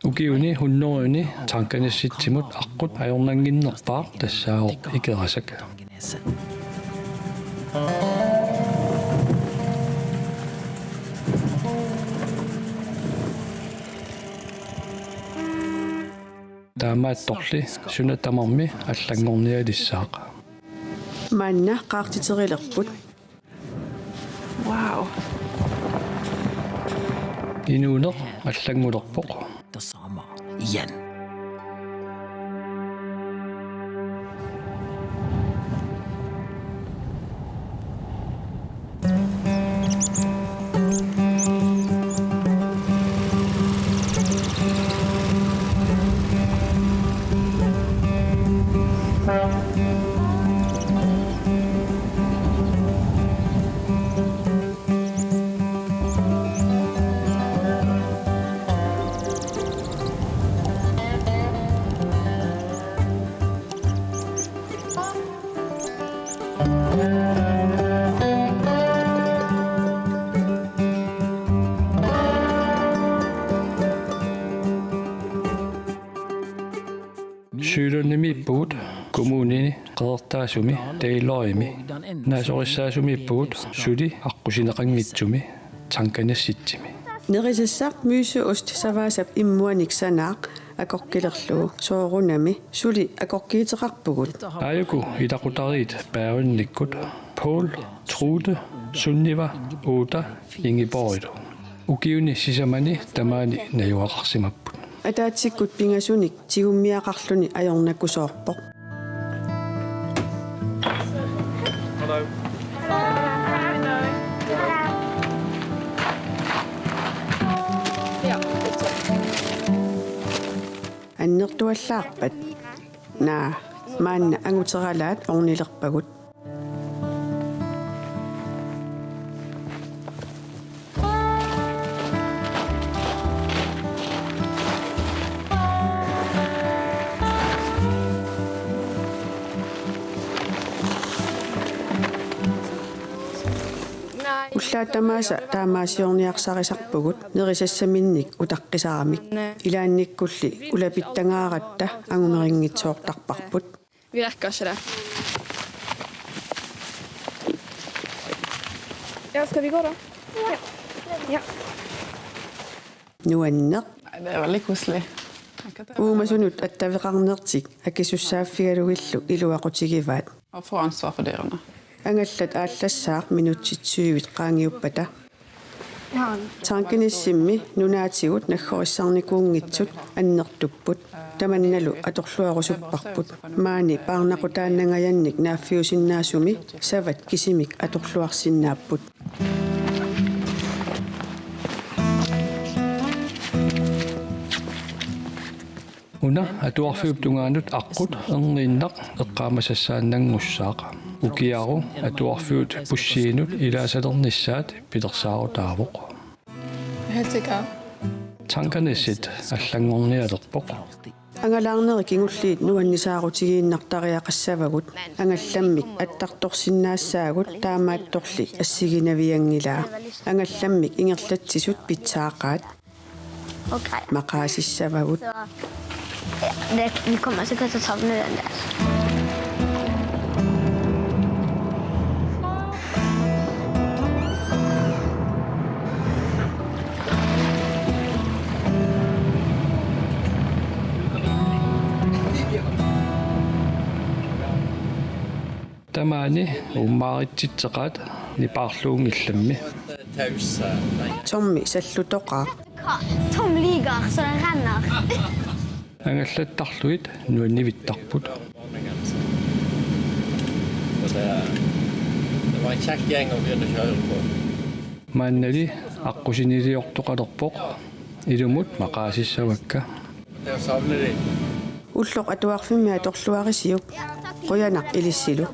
Ukiuni hunnoruni tankanissitsimut aqqut ajornanginnerpaaq tassaaoq ikerasak. Taamaattorli sunatamarmi allangornialissaaq. Manna qaartiterillerput. Wow. Inuuneq allangmulerpoq. Detsamma igen. Syylönimippuut kommunini qeertaasumi tailorimi naasorissaasumippuut suli aqusineqanngitsumi tankanassitsimi Nerisissaq myyseost savaasap immuaniksanaaq akorkilerlugu soorunami suli akorkiiteqarpugut. Aayuku ilaqutariit paaunnikkut Paul Trude Sunniva Oda Ingeborg ukiuni sisamani tamaani najuaqarsimapput Ataatsikkut pingasunik tigummiaqarluni ajornakusoorpoq. Hello. Annertuallaarpat naa maanna anguteralaat ornilerpagut. Ullaatamaasa taamaasiorniarsarisarpugut nerisassaminnik utaqqisaaramik ilaannikkulli ulapittangaaratta angumerinngitsoortarparput. Vi räcker så där. Ja, ska vi gå då? Ja. Nuanneq Det är väldigt koselig. uumasunut attaveqarnertik akisussaaffигалугиллу илуақутигиваат Och få ansvar för dyrene. ангаллат ааллассаақ минутситсуивит qaangiuppata таанкинисsimmi nunaatигут наггориссарникуунгитсут аннертуппут таманналу аторлуарусуппарпут маани паарнақутааннангаянник нааффиусиннаасуми сават кисимик аторлуарсиннааппут Una atuarfiup tungaanut aqqut erniinnaq eqqaamasassaannanngussaaq ukiaru atuarfiut pussiinut ilaasalernissaat pitersaaru Helt sikker. tankanissit allangornialerpoq ангалаарнери кингуллиит нуаннисаарутигииннартариақассавагут ангалламмик аттарторсиннаассаагут таамаатторли ассигинавиангилаа ангалламмик ингерлатсисут питсаақаат Okej. мақаасиссавагут Vi kommer säkert att savna den där. tamaani ummaaritsitseqaat nipaarluungillammi Tommi sallutoqaa Tom ligger så den renner. angallattarluit nuannivittarput Det var en kjekk gjeng å begynne å kjøre på. maannali aqusiniliortoqalerpoq ilumut maqaasissavakka Det å savne de. уллоқ атуарфимми аторлуарисиуп қуянақ илиссилу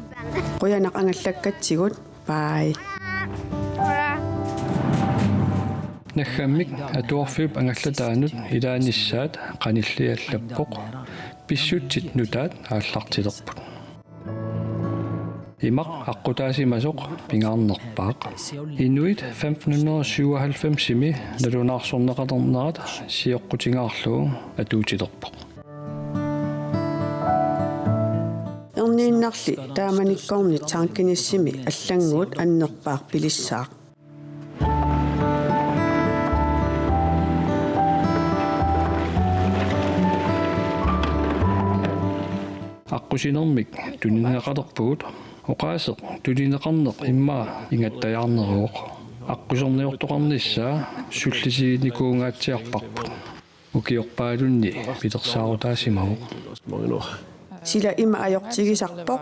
қуянақ ангаллаккатсигут бай naggammik atuarfiup angallataanut ilaanissaat qanilliallappoq pissutsit nutaat aallartilerput Imaq aqutaasimasoq pingaarnerpaaq. Inuit 1597-imi nalunaarsorneqatornerat sioqqutigaarlugu atuutilerpoq. Erniinnarli taamanikkorni taankinissimi аллангуут аннерпаақ пилиссаақ. Aqusinermik tunineqalerpugut oqaaseq tulineqarneq immaa ingattajaarneruoq. Aqusorniortoqarnissaa sullisiginikuungaatsiarparput. Ukiorpaalunni pitersaarutaasimaguq. Sila ima ajortigisarpoq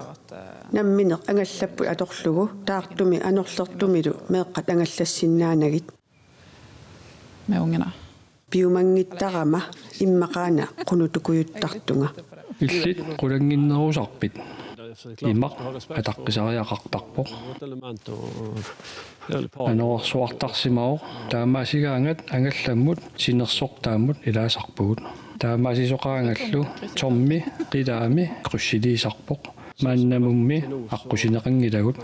nammineq angallapput atorlugu taartumi anorlertumilu meeqqat angallassinnaanagit Med ungarna. piumanngittarama immaqaana qunutukuyuttartunga. Illit qulanginnerusarpit. Imaq ataqqisariaqartarpoq. Anorsuartarsimaoq taamaasigaangat angallammut sinersoq taammut ilaasarpugut. Taamaasisoqaangallu tormi qilaami qussiliisarpoq. Maannamummi aqusineqangilagut.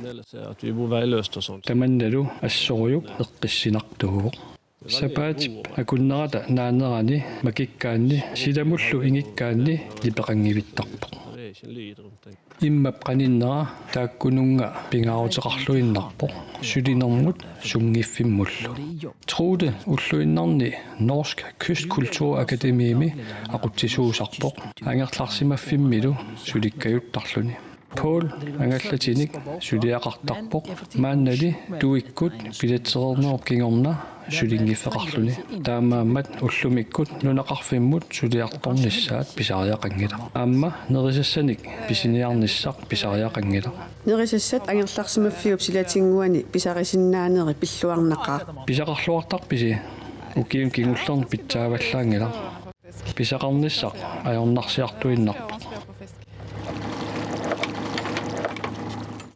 Tamannalu assorujuk eqqissinartuguq. Sapaatip akunnerata naanerani makikkaanni silamullu ingikkaanni lipeqangivittarpoq. Immap qaninnera taakkununga pingaaruteqarluinnarpoq sulinermut sungiffimullu. Trude ulluinnarni Norsk Kystkulturakademiimi aqutsisuusarpoq angerlarsimaffimmillu sulikkajuttarluni. Paul angallatinik suliaqartarpoq maannali tuikkut piletserernerup kingorna sulingiffeqarluni taamaammat ullumikkut nunaqarfimmut suliartornissaat pisariaqangila aamma nerisassanik pisiniarnissaq pisariaqangila Nerisassat angerlarsimaffiup silatinguani pisarisinnaaneri pilluarnaqaa. pisaqarluartarpisi ukiim kingullerni pitsaavallaangila pisaqarnissaq ajornarsiartuinnarpoq.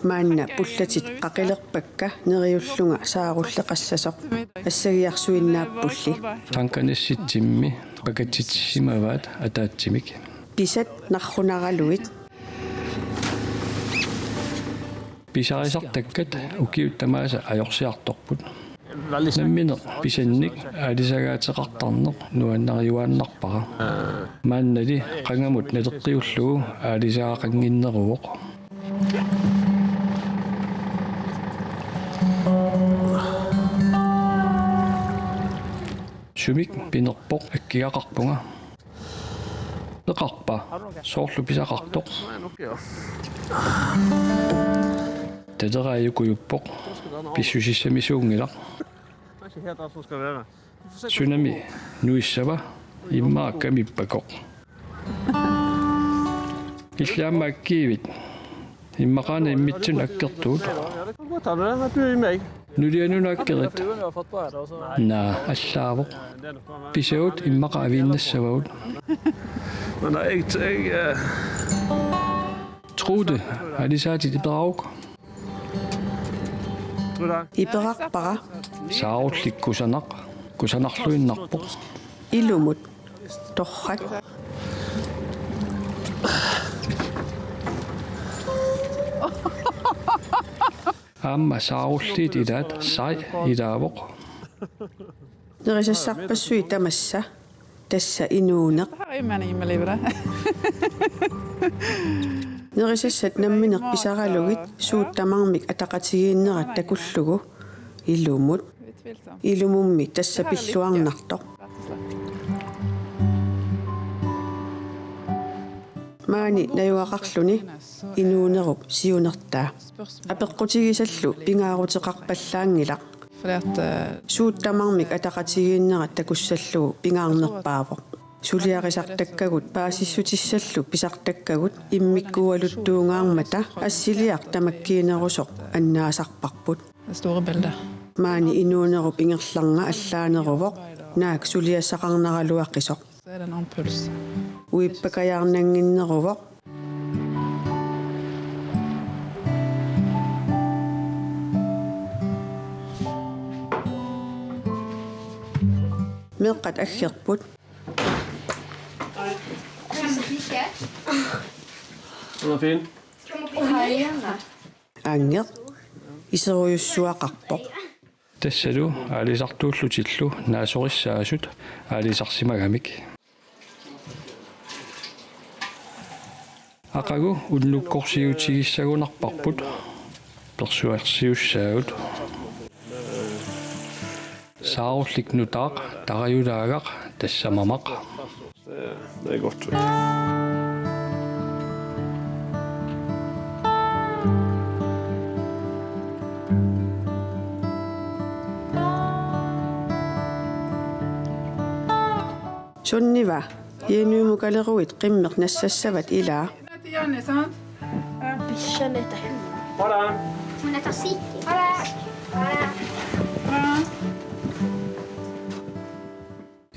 Maanna pullatit qaqilerpakka neriullunga saarulleqassasoq assagiarsuinnaapulli Tankanissitsimmi pakatitsimavaat ataatsimik. pisat narrunaraluit Pisarisartakkat ukiuttamaasa ajorsiartorput. Nammineq pisannik aalisagaateqartarneq nuannariuaannarpara. Maannali qangamut nateqqiullugu aalisaaqanginneruoq. Sumik pinerpoq akkiaqarpunga. Leqarpa soorlu pisaqartoq. Taderaajuqujuppoq pissusissamisuungilaq. Tsunami nuissava immaa kamippakoq. Illaamaakkiivit immaqaana immitsun akkertuut. Nulianunaakkerit naa allaavuq pisaut immaqaaviinnassavaut. Trude alisaatit iperauq iperarpara saarullikkusanaq kusanarluinnarpoq. ilumut torrat Aamma saarulliit ilaat sai ilaavoq. nerisassarpassui tamassa tassa inuuneq Här är meningen med livet. nerisassat nammineq pisaralugit suuttamarmik ataqatigiinnerat takullugu ilumut ilumummi tassa pilluarnartoq. Maani najuaqarluni inuunerup siunertaa apeqqutigisallu pingaaruteqarpallaangilaq För att suuttamarmik ataqatigiinnerat takussallugu pingaarnerpaavoq suliarisartakkagut paasissutissallu pisartakkagut immikkualuttuungaarmata assiliaq tamakkiinerusoq annaasarparput det stora bilder. maani inuunerup ingerlarnga allaaneruvoq naak suliassaqarneraluaqqisoq Så är det en annan puls. uippakajaarnanginneruvoq meeqqat aggerput Den var fin. Аангер исеруйуссуақарпоқ тассалу аалисартууллутиллу наасориссаасут аалисарсимагамик акагу уллуккорсиутигиссагунарпарпут персуарсиуссаагут саарлик нутаақ тараюлаагақ тассамамақ Det är gott. sunniva yenuumukalleruit qimmeq nassassavat ilaa Janne, sant? Bisha lite hud. Hon äter siki.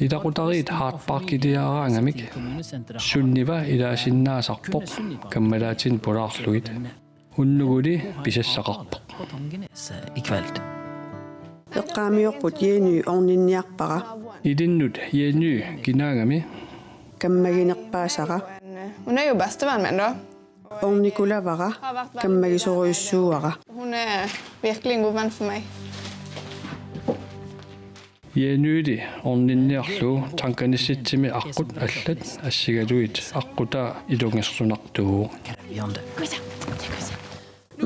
илақутариит хаартпаркилиараангамик суннива илаасиннаасарпоқ каммалаатин пулаарлугит уннугули писассақарпоқ På Tangenes ikväll. eqqaamiorput yeenu orninniarpara илиннут ианню кинаагами kammaginerpaasara Hon är ju bästa vän med då. ornikulavara kammagisoruissuuara Hon är verkligen en god vän för mig. ианнуили орнинниарлу танканисситсими аққут аллат ассигалуит аққута илунгерсунартугу Krävjande.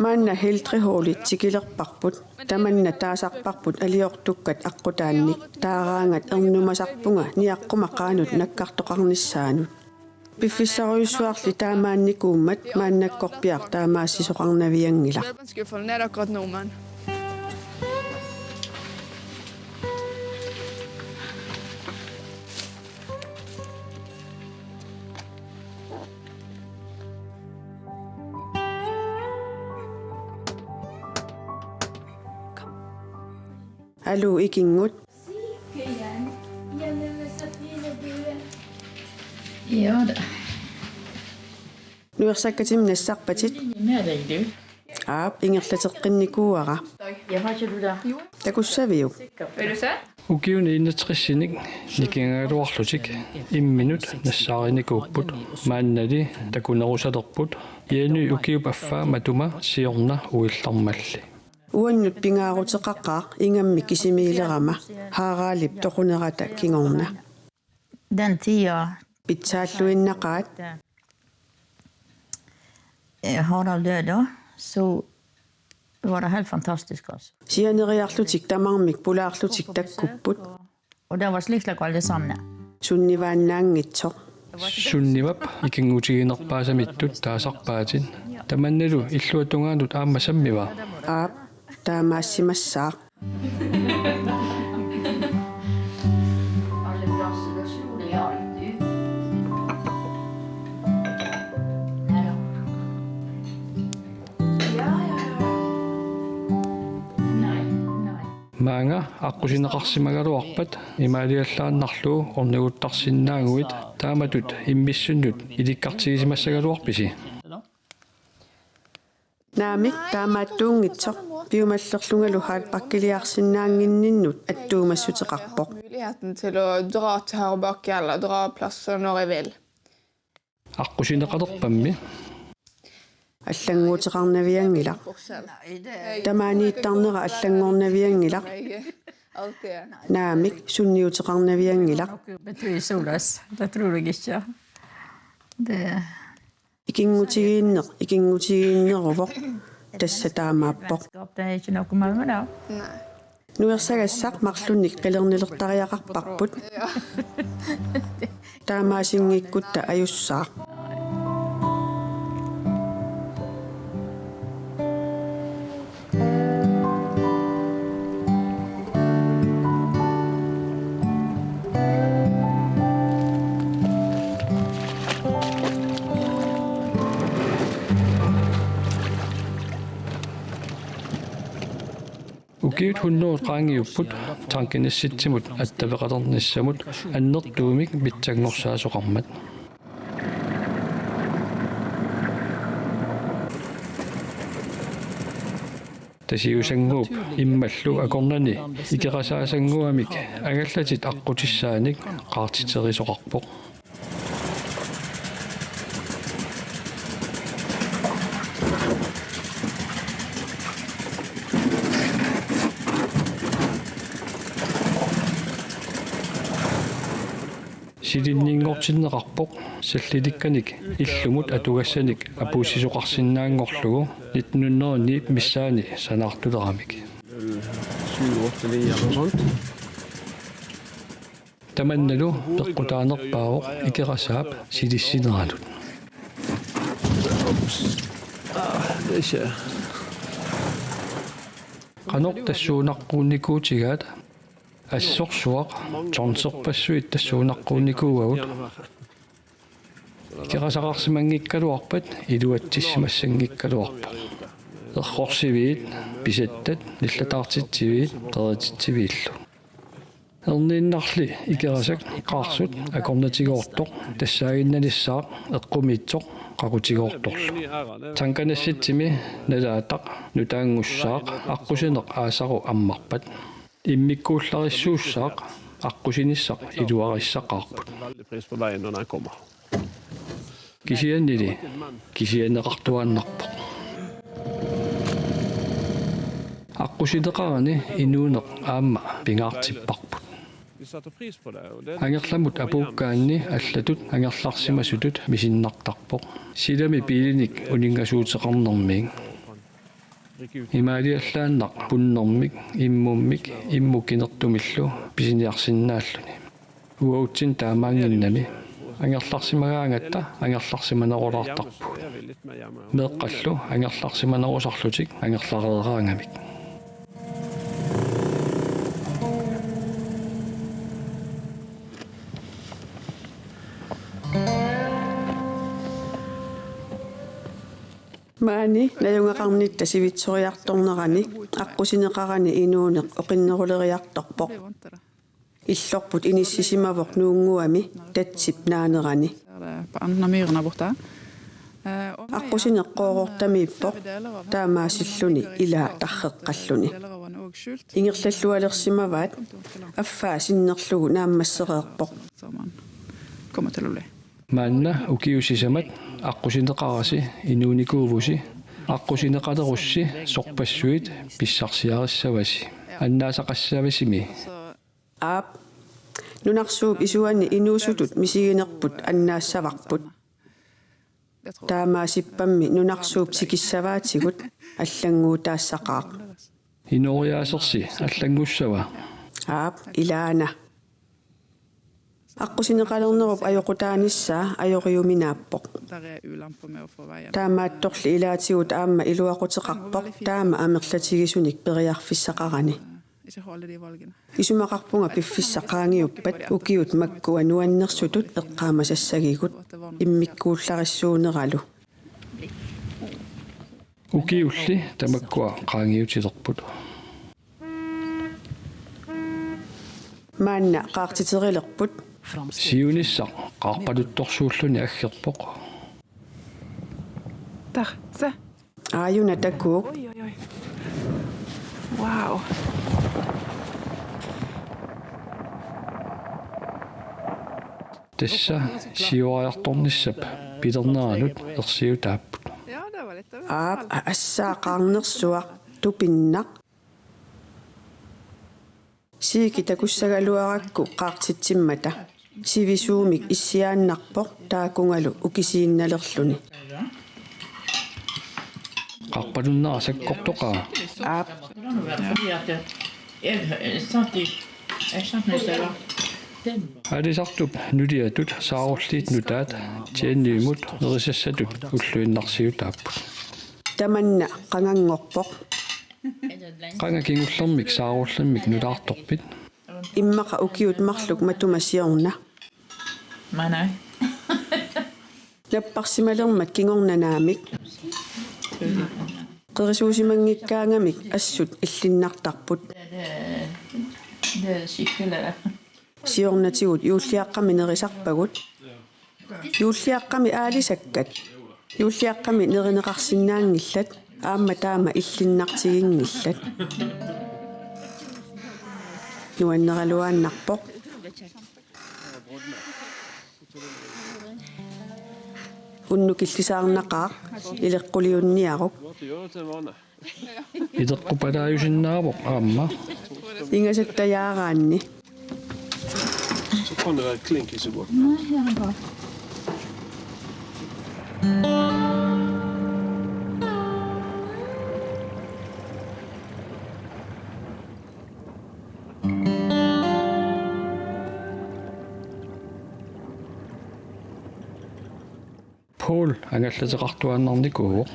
maanna hiltrihuulit tikilerparput tamanna taasarparput aliortukkat aqqutaannik taaraangat ernumasarpunga niaqqumaqaanut nakkartoqarnissaanut piffissaruissuarli taamaannikuummat maannakkorpiar taamaassisoqarnaviangila Grabben skulle falla ner akkurat nu men. alu ikingut Ja, det nuersakkatim nassarpatit är med dig du. aap ingerlateqqinikuuara Jag har inte du där. takussaviu Vill du se? укиуни иннатриссиник никингаалуарлутик имминут нассааринникууппут мааннали такунерусалерпут ианну укиуп аффаа матума сиорна уиллармалли uannut pingaaruteqaqqaaq ingammi kisimiilerama haaraalip toqunerata kingorna Den tid jag pitsaalluinnaqaat Harald död så var det helt fantastiskt alltså. sianeriarlutik tamarmik pulaarlutik takkupput Och det var slickslag allesammen. sunnivaannaangitsoq суннивап икингутигинерпаасамиттут таасарпаатин таманналу иллуатунгаанут ааммасаммива aap taamaassimassaaq маанга аққусинеқарсимагалуарпат имаалиаллааннарлуу орнигуттарсинаагуит тааматут иммиссуннут иликкартигисимассагалуарписи naamik taamaattuungitsoq piumallerlungalu haat pakkiliarsinnaanginninnut attuumassuteqarpoq Möjligheten till att dra till här och bak eller dra platser när jag vill. аққусинеқалерпамми аллангуутеқарнавиангила тамаанииттарнера аллангорнавиангила Alltid. naamik sunniuteqarnaviangila Betyder solas. Det tror jag inte. Det ikingutigiinneruvoq tassa taamaappoq det är inte något med det. Nej. nuersagassaq marlunnik qilernilertariaqarparput taamaasingikkutta ajussaaq укиут хуннуут qaangiupput tankinissitsimut attavеqalernissamut аннертуумик питсагнорсаасоqarmat тасиусангууп иммаллу акорнани икерасаасангуамик агаллатит аққутиссааник qaartiterisoqarpoq силиннингортиннеқарпоқ саллиликканик иллумут атугассаник апуусисоқарсинаангорлугу 1909 миссаани санаартулерамик 7-8-9 eller sånt. таманналу пеққутаанерпаавоқ икерасаап силиссинералут Det er ikke... qanoq tassuunaqquunnikkuutigaat ассорсуақ торнсерпассуит тассуунаққуунникуугагут икерасақарсимангиккалуарпат илуатсиссимассангиккалуарпа ерхорсивиит писаттат ниллатаартитсивиит қерититсивииллу ернииннарли икерасак қаарсут акорнатигоортоқ тассаагиннаниссаақ эққумиитсоқ qaqutigoortorlu tankannassitsimi nalaataq nutaanngussaaq аққусинеқ аасару аммарпат иммиккууллариссуусsaaq аққусинissaq илуариссақарпут Väldigt pris på veien når den kommer. кисианнили кисианеқартуааннарпоқ аққусинеқарани инуунеқ аама пингаартиппарпут Vi satte pris på det. Og det ангерламут апууккаанни аллатут ангерларсимасутут мисиннартарпоq силами пилиник унингасуутеқарнэрмиин имаалиаллааннақ пуннэрмик иммуммик иммукинертумиллу писиниарсиннааллуни уаутсин таамаангиннами ангерларсимагаангатта ангерларсиманерулаартарпу er vi litt mer hjemme. меэққаллу ангерларсиманерусарлутик ангерлареераангамик маани наюнгақарнит тасивитсориарторнерани аққусинеқарани инуунеқ оқиннерулериарторпоқ иллорпут иниссисимавоқ нуунгуами татсип наанерани På anden af myrene borte. аққусинеққоорортамииппоқ таамаасиллуни илаа тарреққаллуни ингерллаллуалерсимаваат аффаа синнерлугу нааммассереерпоқ Som man kommer til at blive. маанна укиусисамат аққусинеқараси инууникуувуси аққусинеқалерусси сорпассуит писсарсиариссаваси аннаасақассавасими аап нунарсууп исуани инуусутут мисигинерпут аннаассаварпут таамаасиппамми нунарсууп сикиссаваатигут аллангуутаассақаақ инориаасерси аллангуссава аап илаана аққусинеқалернеруп ajоқутааниссаа ajориуминааппоқ Der er ulemper med at få vejen. таамаатторли илаатигут аама илуақутеқарпоқ таама амерлатигисуник периарфиссақарани Ikke holde de valgene. исумақарпунга пиффиссақаангиуппат укиут маккуа нуаннерсутут эққаамасассагигут иммиккууллариссуунералу укиулли тамаккуа qaangiutilerput маанна qaartiterилерпут сиунissaq qaarpaluttorsuulluni аггерпоq Der, se. ааюна такуук Oj, oj, oj. Wow. тасса сиуариарторнissap пилернералут ерсиутааппут Ja, det var lite. аап ассаақарнерсуақ тупиннақ сики такуссагалуаракку qaartittimmata сивисуумик иссиааннарпоқ таакунгалу укисиинналерлүни qarpalunnerasakkortoqaa аап алисартуп нулиатут сааруллиит нутаат тианниумут нерисассатут уллуиннарсиутааппут таманна qangangorpoq qanga kingullermik saarullamik nulaartorpit иммаqa укиут марлук матумасиорна Манай. наппарсималермат кингорнанаамик qerisuusimangikkaangamik assut иллиннартарпут Det er skikkelig. сиорнатигут юуллиаққами нерисарпагут юуллиаққами аалисаккат юуллиаққами неринеқарсинаангиллат аама таама иллиннартигингиллат нуаннералуааннарпоқ уннукиллисаарнақаа илеққулиунниарук Måtte gjøre det til en vane. iteqqupalaayusinnaavoq aamma ингасаттаяараанни Så kan det være klink ikke så godt. Nej, her er godt. Paul ангаллатеқартуаннарникуу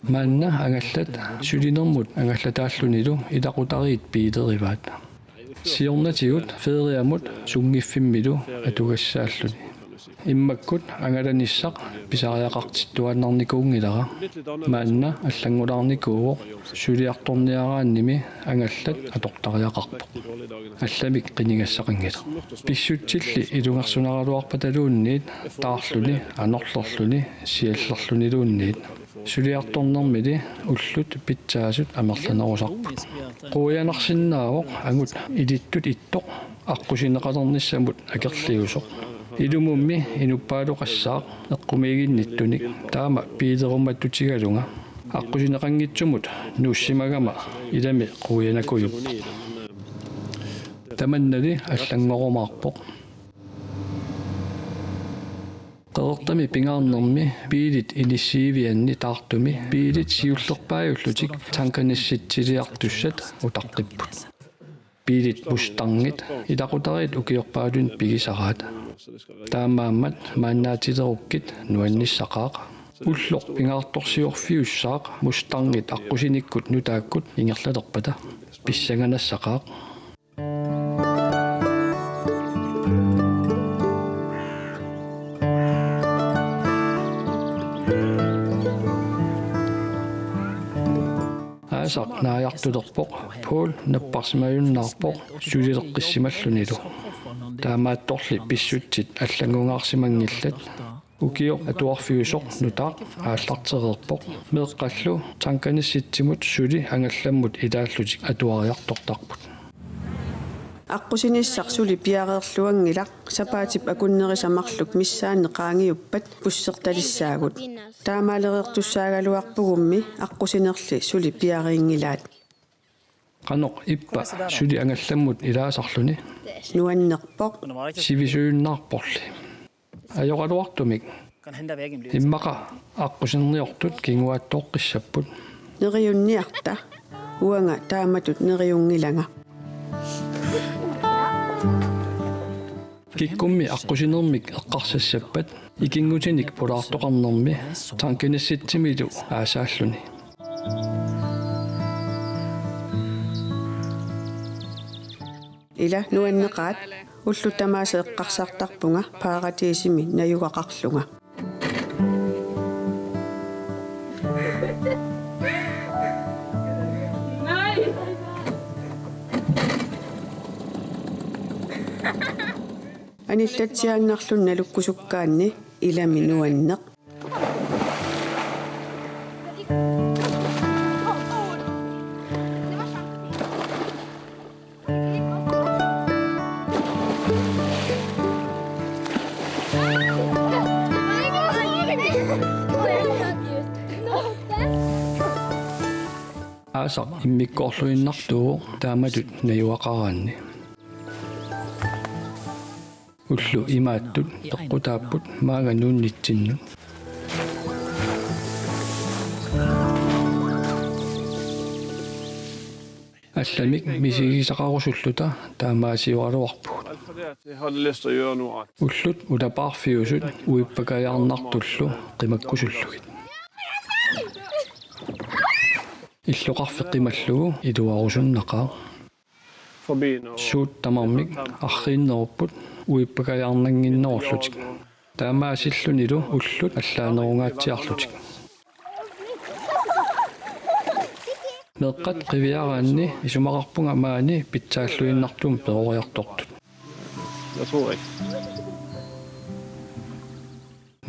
маанна ангаллат сулинермут ангаллатааллунилу илақутариит пиитериваат сиорнатигут феериамут сунгиффиммилу атугассааллуни иммаккут ангаланиссақ писариақартиттуаннарникуунгилара маанна аллангулаарникуу сулиарторниараанними ангаллат атортариақарпоқ алламик қинигассақангила писсутсилли илунгерсунаралуарпаталуунниит таарлуни анерлерлуни сиаллерлунилуунниит сулиарторнэрмили уллут питсаасут амерланерусарпут қуянарсиннаавоқ агут илиттут иттоқ аққусинеқалерниссамут акерлиусоқ илумумми инуппаалоқассаақ эққумигинниттуник таама пиилерумматтутигалунга аққусинеқангитсумут нууссимагама илами қуянакуйуп таманнали аллангорумаарпоқ qeqertami pingaarnermi piilit inissiivianni taartumi piilit siullerpaajullutik tankanissitsiliartussat utaqqipput piilit mustangit ilaqutarit ukiorpaalun pigisaraat taamaammat maannaatilerukkit nuannissaqaaq ulloq pingaartorsiorfiussaaq mustangit aqqusinikkut nutaakkut ingerlalerpata pissanganassaqaaq Asaq naajartulerpoq Paul napparsimajunnaarpoq sulileqqissimallunilu taamaattorli pissutsit аллангунаарсимангилlat ukio atuarfiusoq nutaaq aallartereerpoq meeqqallu tankanissitsimut suli angallammut ilaallutik atuariartortarput аққусинissaq сули пиареерлуангилақ сапаатип акуннерисамарлук миссааннеқаангиуппат пуссерталиссаагут таамаалереертуссаагалуарпугумми аққусинерли сули пиариингилаат qanoq ippa suli angallamut ilaasarluni нуаннерпоқ sivisuunnaarporli ajoqaluartumik immaqa аққусинерниортут кингуааттооққиссаппут нериунниарта уанга тааматут нериунгилага kikkummi аққусинермик эққарсассаппат икингутиник пулаартоқарнерми танкинасситсимилу аасааллуни ила нуаннеқаат уллу тамааса эққарсаартарпунга пааратиисими наюгақарлунга аниллатсиааннарлунна луккусуккаанни илами нуаннеқ аасақ иммиккоорлуиннартуу тааматут наюақараанни уллу имааттут теққутааппут мааганууннитсиннут алламик мисигисақарусуллута таамаасиуалуарпугут уллут улапаарфиусут уиппакаяарнартуллу қимаккусуллугит иллоқарфеққималлугу илуарусуннақаа суут тамармик аррииннеруппут уиппакаяарнангинноорлутик таамаасиллунилу уллут аллаанерунгаатсиарлутик меққат қивиараанни исумақарпунга маани питсааллуиннартум перориартортут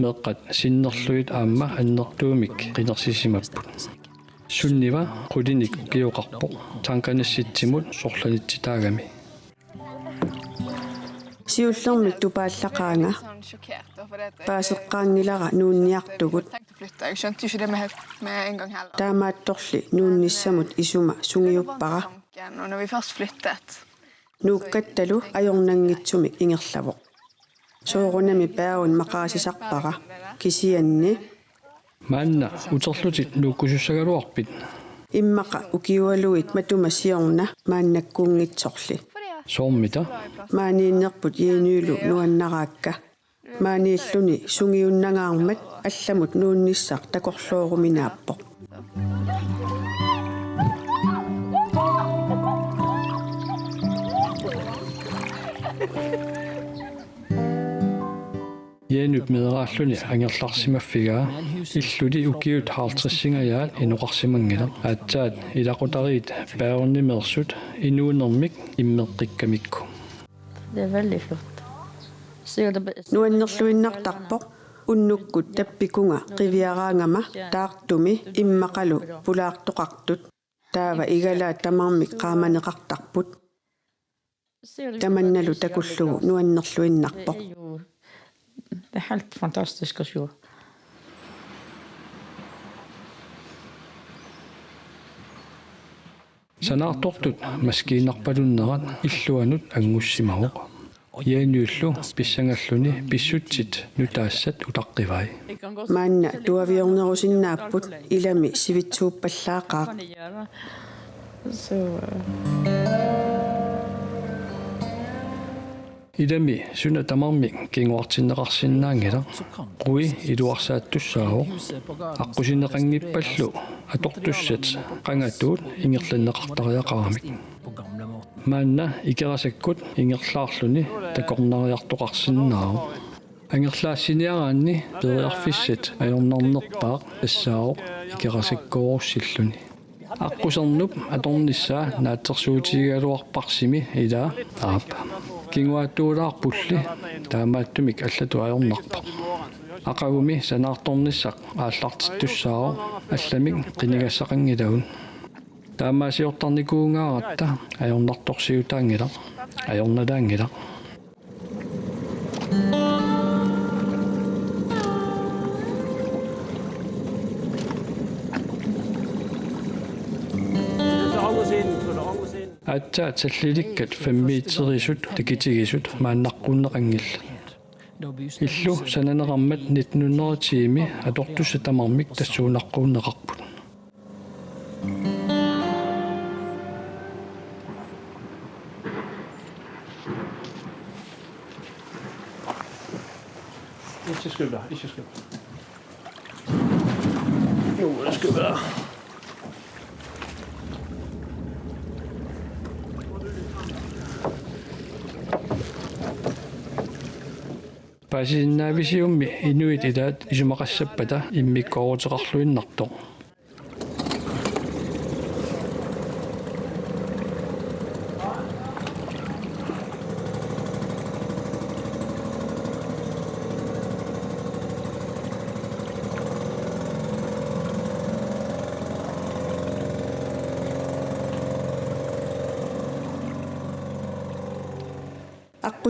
меққат синнерлуит аама аннертуумик қинерсисимаппут суннива қулиник киоқарпоқ танканасситсимут сорланитситаагами сиуллермик тупааллақаанга паасеққаангилара нуунниартугут Jeg skjønte jo ikke det med en gang heller. таамаатторли нуунниссамут исума сунгиуппара Og når vi først flyttet, nuukkattalu ajornangitsumik ingerlavoq soorunami paaun maqaasisarpara kisianni Maanna uterlutit nuukkusussagaluarpit immaqa ukiualuit matuma siorna maannakkuungitsorli soormita maaniinnerput iinuilu nuannaraakka maaniilluni sungiunnangaarmat allamut nuunnissaq takorlooruminaappoq Jeenup meeraalluni angerlarsimaffigaa illuli ukiut haartrissingajaat inuqarsimangila aatsaat ilaqutariit paaornimeersut inuunermik immeqqikkamikku Det er veldig flott. Så det nuannerluinnartarpoq unnukkut tappikunga qiviaraangama taartumi immaqalu pulaartoqartut taava igalaa tamarmik qaamaneqartarput tamannalu takullugu nuannerluinnarpoq Det er helt fantastisk å se. Sanaartortut maskiinarpalunnerat illuanut angussimaruq Jeenuullu pissangalluni pissutsit nutaassat utaqqivai maanna tuaviornerusinnaapput ilami sivitsuuppallaaqaaq Så Idami suna tamarmik kinguartinneqarsinnaangila qui iluarsaattussaaruq aqusineqangippallu atortussat qangatuut ingerlanneqartariaqaramik maanna ikerasakkut ingerlaarluni takornariartoqarsinnaaru angerlaassiniaraanni periarfissat ajornarnerpaaq tassaaruq ikerasakkuurussilluni aqusernup atornissaa naatsersuutigaluarparsimi ilaa aapa kinguaattuulaarpulli taamaattumik allatu ajornarpoq aqagumi sanaartornissaq aallartittussaaru allamik qinigassaqangilagun taamaasiortarnikuungaaratta ajornartorsiutaangila ajornalaangila Aatsaat sallilikkat 5 meterisut takitigisut maannaqquunneqangilla illu sananeqarmat 1900-tiimi atortussatamarmik tassuunaqquunneqarput Ikke skub der, ikke skub. Nå er det skub der. Paasinnaavisiummi inuit ilaat isumaqassappata immikkoorutiqarluinnartoq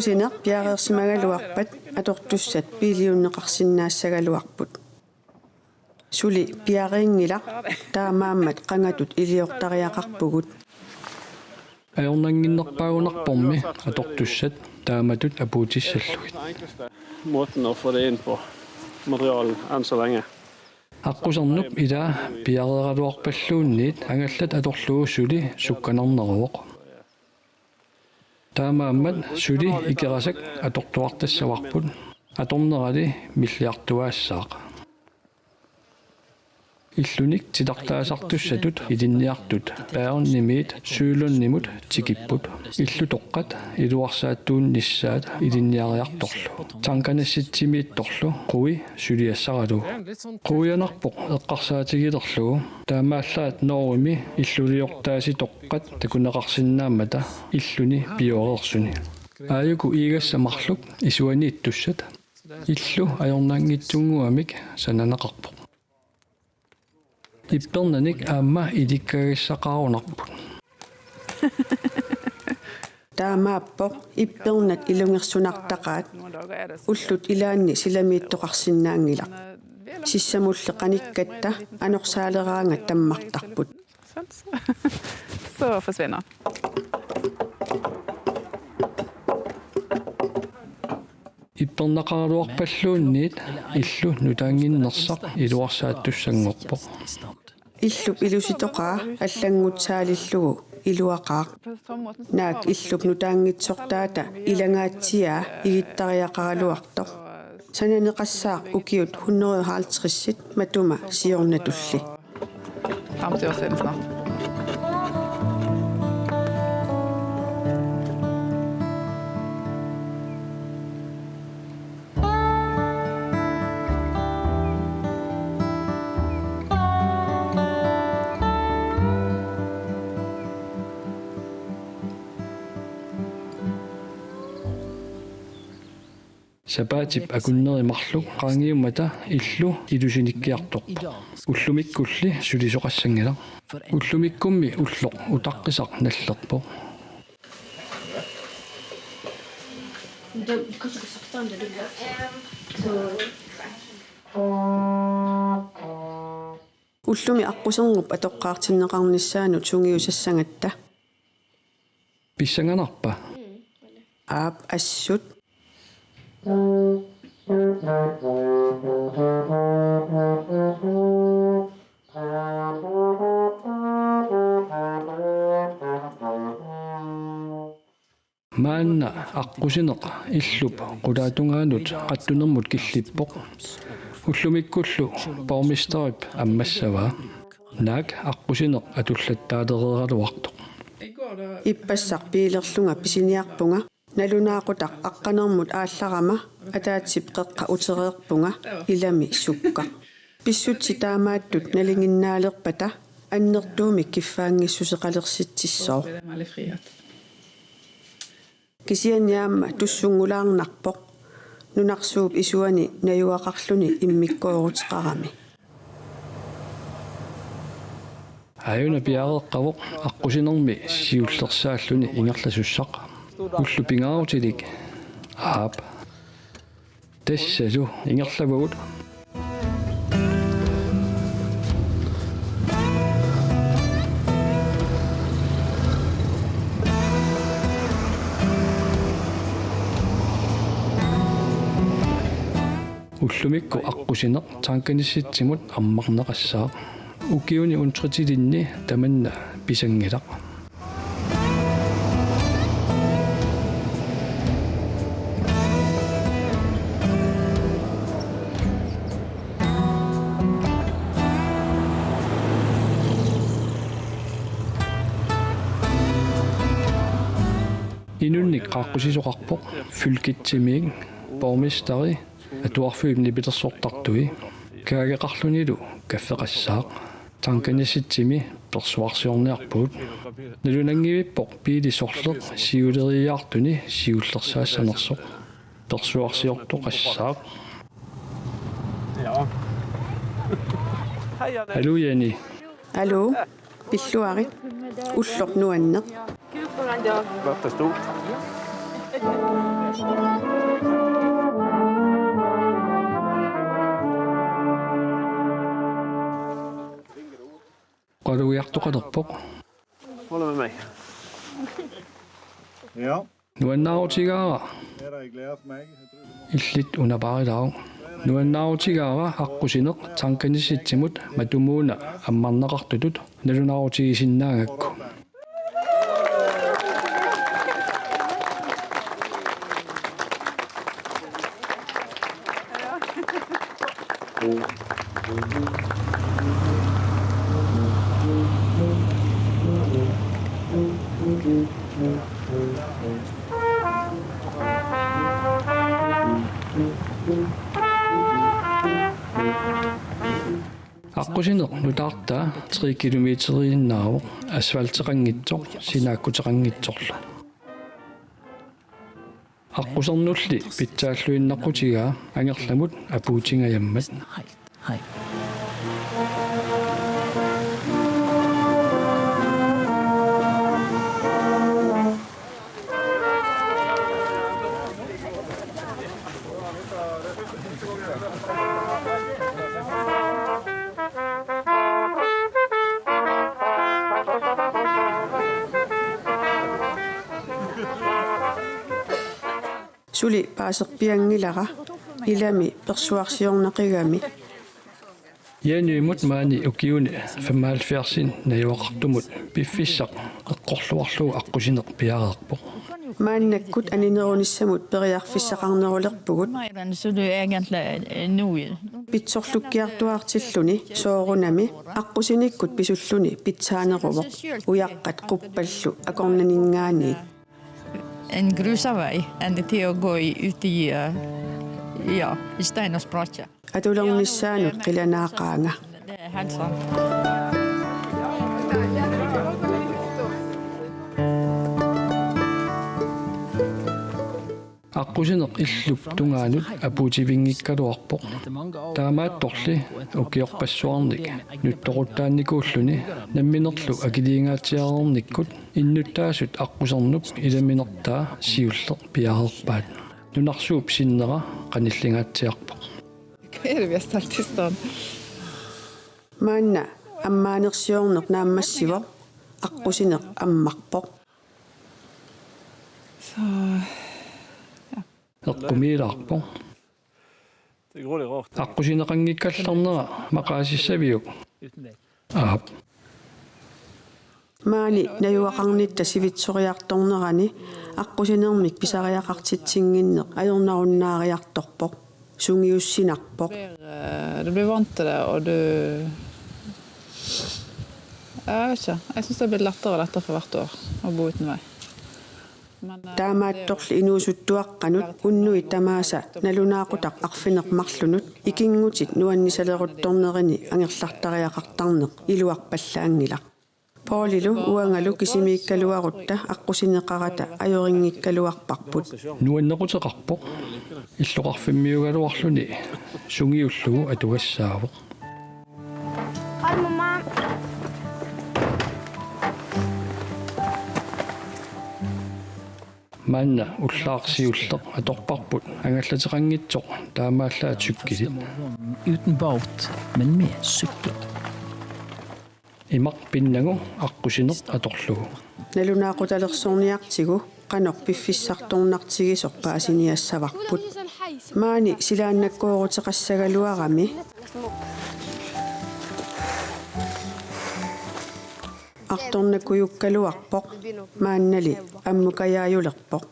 aqusineq piareersimagaluarpat atortussat piiliunneqarsinnaassagaluarput suli piariingilaq taamaammat qangatut iliortariaqarpugut ajornanginnerpaagunarpormi atortussat taamatut apuutissalluit Måten å få det inn på materialen enn så lenge. аққусарнуп илаа пиарераруарпаллуунниит ангаллат аторлугу сули сукканарнеруоқ таамааммат сули икерасак атортуартассаварпут аторнерали миллиартуаассаақ иллуник тилартаасартуссатут илинниартут паернимиит суулуннимут тикиппут иллу тоққат илуарсааттууннissaат илинниариарторлу танканасситсимиитторлу қуи сулиассаралу қуианарпоқ эққарсаатигилерлугу таамааллаат ноорими иллулиортааси тоққат такунеқарсинаамата иллуни пиорерсуни ааюку иигассамарлук исуанииттуссат иллу ajornaangitsuunguamik sananaqarpoq иппернаник аама иликкагиссақарунарпут таамааппоқ иппернат илунгерсунартақаат уллут илаанни силамииттоқарсинаангилақ сиссамуллеқаниккатта анорсаалераанга таммартарпут Så forsvinner. иппернақаруарпаллуунниит иллу нутаангиннерсақ илуарсааттуссангорпоқ Illup ilusitoqaa аллангутсаалиллугу илуақаақ наак иллуп нутаангитсортаата илангааtsiaa игиттариақаралуартоқ сананеқассаақ укиут 150 матума сиорнатулли. Frem til oversættelsen. сапаатип акуннеримарлук qaangiummata illu ilusinikkiartorpo ullumikkulli sulisoqassangala ullumikkummi ulloq utaqqisaq nallerpo Ullumi aqusengup atoqqaartinneqarnissaanu tungiusassangatta pissanganarpa aap assut maanna aqusineq illup qulaatungaanut qattunermut killippoq ullumikkullu pormistarip ammassavaa naak aqusineq atullattaalereraluartoq ippassaq piilerlunga pisiniarpunga nalunaaqutaq aqqanermut aallarama ataatip qeqqa utereerpunga ilami sukka pissutti taamaattut nalinginnaaleerpata annertuumik kiffaangissuseqalersittissoo Väldigt frihet. kisianniaamma tussungulaarnarpoq nunarsuup isuani najuaqarluni immikkoorutеqarami ayuna piareqqavoq aqusinermi siullersaalluni ingerlasussaq ullupingaarutilik aap tassalu ingerlavugut ullumikku aqusineq taankanissitsimut ammarneqassaaq ukiuni untritilinni tamanna pisangilaq inunnik qaaqqusisoqarpoq fylkitsimiik bormistari atuarfuimni pitersortartui kaageqarlunilu kaffeqassaaq taankanissitsimi persuarsiorniarpuut nalunangivippoq piilisorleq siuleriaartuni siullersaasanersoq persuarsiortoqassaaq Hallo Jenny. Hallo, pilluarit ulloq nuanneq Vart er stort. qaluiartoqalerpoq Hold med mig. Ja, nuannaarutigaara det er der glad for mig. illit unaparilaau nuannaarutigaara aqusineq taankanissitsimut matumuuna ammarneqartutut nalunaarutigisinnaangakku aqusineq nutaartaa 3 kilometeriinnaavo asfalteqanngitsoq sinaakkuteqanngitsorlu aqusernulli pitsaalluinnaqqutigaa angerlamut apuutingajammat Helt, hej. suli paaserpiangilara ilami persuarsiornaqigami Яниумут маани укиуни 75 наjuaqartumut piffissaq eqqorluarluu аққусинеқ пиареерпо maannakkut aninerunissamut periarfissaqarnerulerpugut Meidän sydy egentlig nuil. pitsorlukkiartuartilluni soorunami аққусиниккут писуллуни питсааneruvoq ujaqqat quppallu akornaningaani En grusavej ända till att gå ut i Steinersbrattja. atulernissaanut qilanaaqaanga Det är hälsan. аққусинеқ иллуп тунгаанут апуутивингиккалуарпоқ таамаатторли укиорпассуарник нутторуттаанникууллуни намминерлу акилиингаатиарерниккут иннуттаасут аққусернуп иламинертаа сиуллеқ пиареерпаат нунарсууп синнера qanillingaatiarpoq. Vad är det vi har ställt till stan? maanna ammaanersiorneq naammassivoq аққусинеқ аммарпоq Så... эққумиилаарпоқ Det går det rart. аққусинеқангиккалларнера мақаасиссавиук аап maani najuaqarnitta sivitsoriartornerani аққусинермик pisariaqartitsingинneq ajornarunnaariartorpoq sungiussinarpoq Du blir vant till det och du... Jag vet inte. Jag syns det blir lättare och lättare för vart år att bo utan mig. таамаатторли инуусуттуаққанут уннуи тамааса налунаақутақ арфинеқ марлунут икингутит нуаннисалерутторнерини ангерлартариақартарнеқ илуарпаллаангила поолилу уангалу кисимииккалуарутта аққусинеқарата ajoriнгиккалуарпарпут нуаннеқутеқарпоқ иллоқарфиммиугалуарлуни сунгиуллугу атугассаавоқ Hej mamma. манна уллаарсиуллеқ аторпарпут ангаллатеқангитсоқ таамааллаа суккили Uten båt, men med cykel. имақ пиннагу аққусинеқ аторлугу налунаақуталерсорниартигу qanor piffissartornartigisoq paasiniassavарпут maani silaannakkoorutеқассагалуарами арторнаккуюккалуарпоq мааннали аммукаяаюлерпоq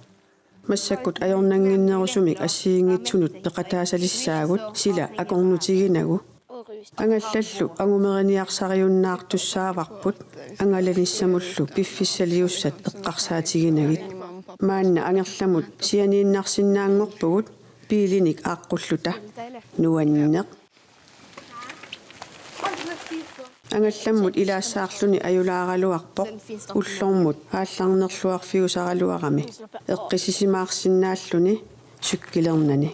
массаккут ajornanginnerusumik ассиингитсунут пеқатаасалиссаагут сила акорнутигинагу ангаллаллу агумерниарсариуннаартуссааварпут ангаланиссамуллу пиффиссалиуссат эққарсаатигинагит маанна ангерламут сианииннарсинаангорпугут пиилиник ааққуллута нуаннеқ ангалламмут илаассаарлуни аюлааралуарпоq уллормут ааллаарнерлуарфигусаралуарами эққисисимаарсинааллуни суккилернани